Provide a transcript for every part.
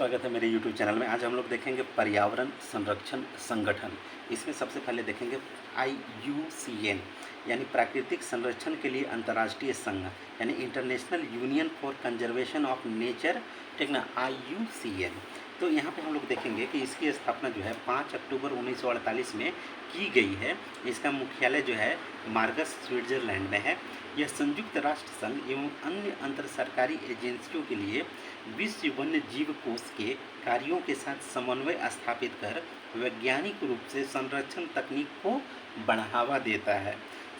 स्वागत है मेरे YouTube चैनल में। आज हम लोग देखेंगे पर्यावरण संरक्षण संगठन। इसमें सबसे पहले देखेंगे IUCN यानी प्राकृतिक संरक्षण के लिए अंतर्राष्ट्रीय संघ यानी international union for conservation of nature, ठीक ना, IUCN। तो यहाँ पे हम लोग देखेंगे कि इसकी स्थापना जो है 5 अक्टूबर 1948 में की गई है। इसका मुख्यालय जो है मार्गस, स्विट्जरलैंड में है। यह संयुक्त राष्ट्र संघ एवं अन्य अंतर सरकारी एजेंसियों के लिए विश्व वन्य जीव कोष के कार्यों के साथ समन्वय स्थापित कर वैज्ञानिक रूप से संरक्षण तकनीक को बढ़ावा देता है।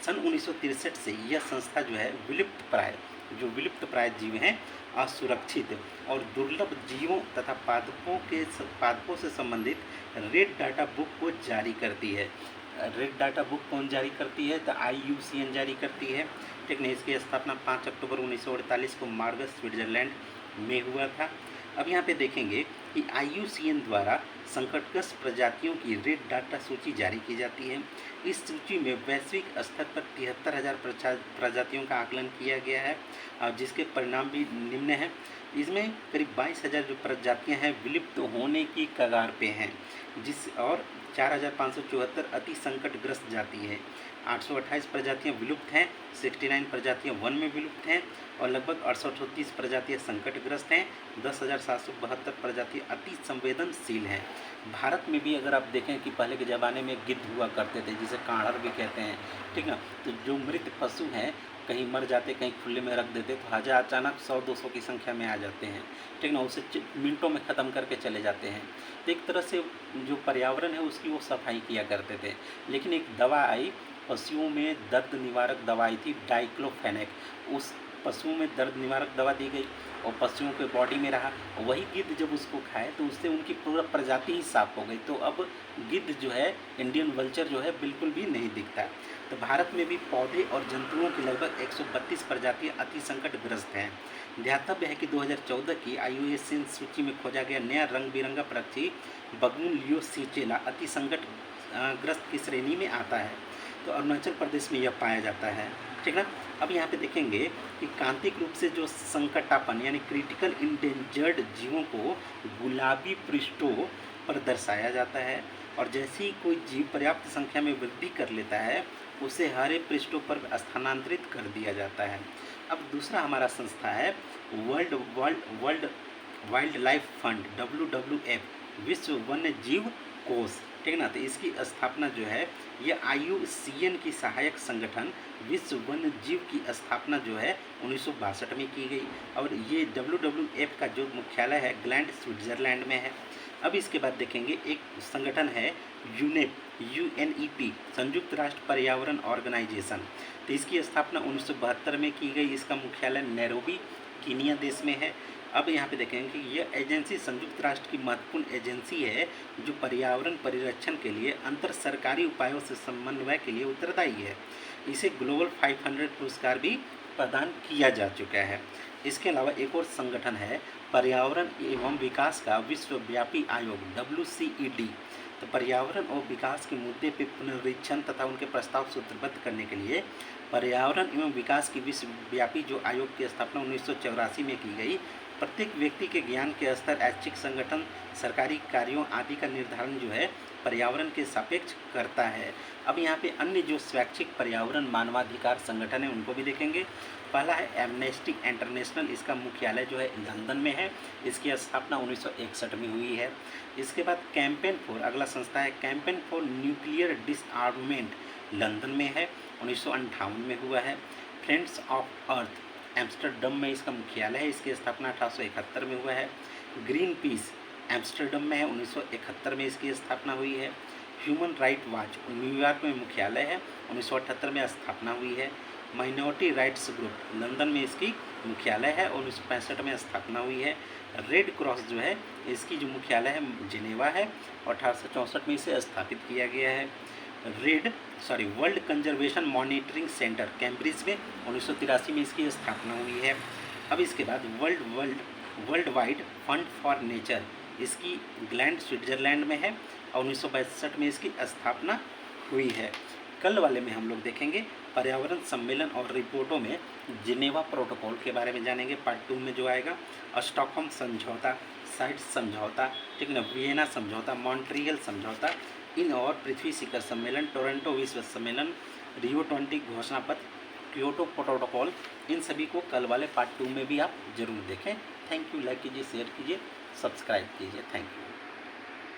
सन 1963 से यह संस्था जो है विलुप्त प्राय जीव हैं, असुरक्षित और दुर्लभ जीवों तथा पादपों से संबंधित रेड डाटा बुक को जारी करती है। रेड डाटा बुक कौन जारी करती है? तो IUCN जारी करती है, ठीक है। इसकी स्थापना 5 अक्टूबर 1948 को मार्गस, स्विट्जरलैंड में हुआ था। अब यहाँ पे देखेंगे कि IUCN द्वारा संकटग्रस्त प्रजातियों की रेड डाटा सूची जारी की जाती है। इस सूची में वैश्विक स्तर पर 73,000 प्रजातियों का आकलन किया गया है और जिसके परिणाम भी निम्न हैं। इसमें करीब 22,000 जो प्रजातियाँ हैं विलुप्त होने की कगार पे हैं, और 4,574 अति संकटग्रस्त जाति है। 828 प्रजातियाँ विलुप्त हैं, 69 प्रजातियाँ वन में विलुप्त हैं और लगभग 838 प्रजातियाँ संकटग्रस्त हैं। 10,772 प्रजातियाँ अति संवेदनशील हैं। भारत में भी अगर आप देखें कि पहले के ज़माने में गिद्ध हुआ करते थे, जिसे कांढ़र भी कहते हैं, ठीक ना। तो जो मृत पशु हैं कहीं मर जाते, कहीं खुले में रख देते, तो हजार अचानक 100-200 की संख्या में आ जाते हैं, ठीक ना। उसे मिनटों में ख़त्म करके चले जाते हैं। तो एक तरह से जो पर्यावरण है उसकी वो सफाई किया करते थे। लेकिन एक दवा आई, पशुओं में दर्द निवारक दवाई थी डाइक्लोफेनेक। उस पशुओं में दर्द निवारक दवा दी गई और पशुओं के बॉडी में रहा। वही गिद्ध जब उसको खाए तो उससे उनकी पूरा प्रजाति ही साफ हो गई। तो अब गिद्ध जो है, इंडियन वल्चर जो है, बिल्कुल भी नहीं दिखता। तो भारत में भी पौधे और जंतुओं की लगभग 132 प्रजातियाँ अति संकटग्रस्त हैं। ध्यातव्य है कि 2014 की IUCN सूची में खोजा गया नया रंग बिरंगा पक्षी बगुन लियो सिचेला अति संकटग्रस्त की श्रेणी में आता है। तो अरुणाचल प्रदेश में यह पाया जाता है, ठीक है। अब यहाँ पे देखेंगे कि कांतिक रूप से जो संकटापन यानी क्रिटिकल इंडेंजर्ड जीवों को गुलाबी पृष्ठों पर दर्शाया जाता है और जैसे ही कोई जीव पर्याप्त संख्या में वृद्धि कर लेता है उसे हरे पृष्ठों पर स्थानांतरित कर दिया जाता है। अब दूसरा हमारा संस्था है world wild life fund, WWF, विश्व वन्य जीव कोष, ठीक ना। तो इसकी स्थापना जो है यह IUCN की सहायक संगठन विश्व वन्य जीव की स्थापना जो है 1962 में की गई और ये WWF का जो मुख्यालय है ग्लैंड, स्विट्जरलैंड में है। अब इसके बाद देखेंगे एक संगठन है यूनेप, UNEP, संयुक्त राष्ट्र पर्यावरण ऑर्गेनाइजेशन। तो इसकी स्थापना 1972 में की गई। इसका मुख्यालय नैरोबी, कीनिया देश में है। अब यहाँ पे देखेंगे कि यह एजेंसी संयुक्त राष्ट्र की महत्वपूर्ण एजेंसी है जो पर्यावरण परिरक्षण के लिए अंतर सरकारी उपायों से समन्वय के लिए उत्तरदायी है। इसे ग्लोबल 500 पुरस्कार भी प्रदान किया जा चुका है। इसके अलावा एक और संगठन है पर्यावरण एवं विकास का विश्वव्यापी आयोग, WCED। तो पर्यावरण और विकास के मुद्दे पर पुनरीक्षण तथा उनके प्रस्ताव सूत्रबद्ध करने के लिए पर्यावरण एवं विकास की विश्वव्यापी जो आयोग की स्थापना 1984 में की गई। प्रत्येक व्यक्ति के ज्ञान के स्तर, ऐच्छिक संगठन, सरकारी कार्यों आदि का निर्धारण जो है पर्यावरण के सापेक्ष करता है। अब यहाँ पे अन्य जो स्वैच्छिक पर्यावरण मानवाधिकार संगठन है उनको भी देखेंगे। पहला है एमनेस्टी इंटरनेशनल। इसका मुख्यालय जो है लंदन में है। इसकी स्थापना 1961 में हुई है। इसके बाद कैंपेन फॉर, अगला संस्था है campaign for nuclear disarmament, London में है, 1958 में हुआ है। फ्रेंड्स ऑफ अर्थ, एम्स्टर्डम में इसका मुख्यालय है। इसकी स्थापना 1871 में हुआ है। ग्रीन पीस एम्स्टर्डम में है, 1971 में इसकी स्थापना हुई है। ह्यूमन राइट वॉच न्यूयॉर्क में मुख्यालय है, 1978 में स्थापना हुई है। माइनॉरिटी राइट्स ग्रुप, लंदन में इसकी मुख्यालय है, 1965 में स्थापना हुई है। रेड क्रॉस जो है इसकी जो मुख्यालय है जिनेवा है और 1864 में इसे स्थापित किया गया है। World conservation monitoring centre, Cambridge में, 1983 में इसकी स्थापना हुई है। अब इसके बाद world wide fund for nature, इसकी ग्लैंड, स्विट्जरलैंड में है और 1962 में इसकी स्थापना हुई है। कल वाले में हम लोग देखेंगे पर्यावरण सम्मेलन और रिपोर्टों में जिनेवा प्रोटोकॉल के बारे में जानेंगे। पार्ट 2 में जो आएगा स्टॉकहोम समझौता, साइट्स समझौता, ठीक है ना, वियना समझौता, मॉन्ट्रियल समझौता, इन और पृथ्वी शिखर सम्मेलन, टोरंटो विश्व सम्मेलन, रियो 20 घोषणा पत्र, क्योटो प्रोटोकॉल, इन सभी को कल वाले पार्ट 2 में भी आप जरूर देखें। Thank you. लाइक कीजिए, शेयर कीजिए, सब्सक्राइब कीजिए। Thank you.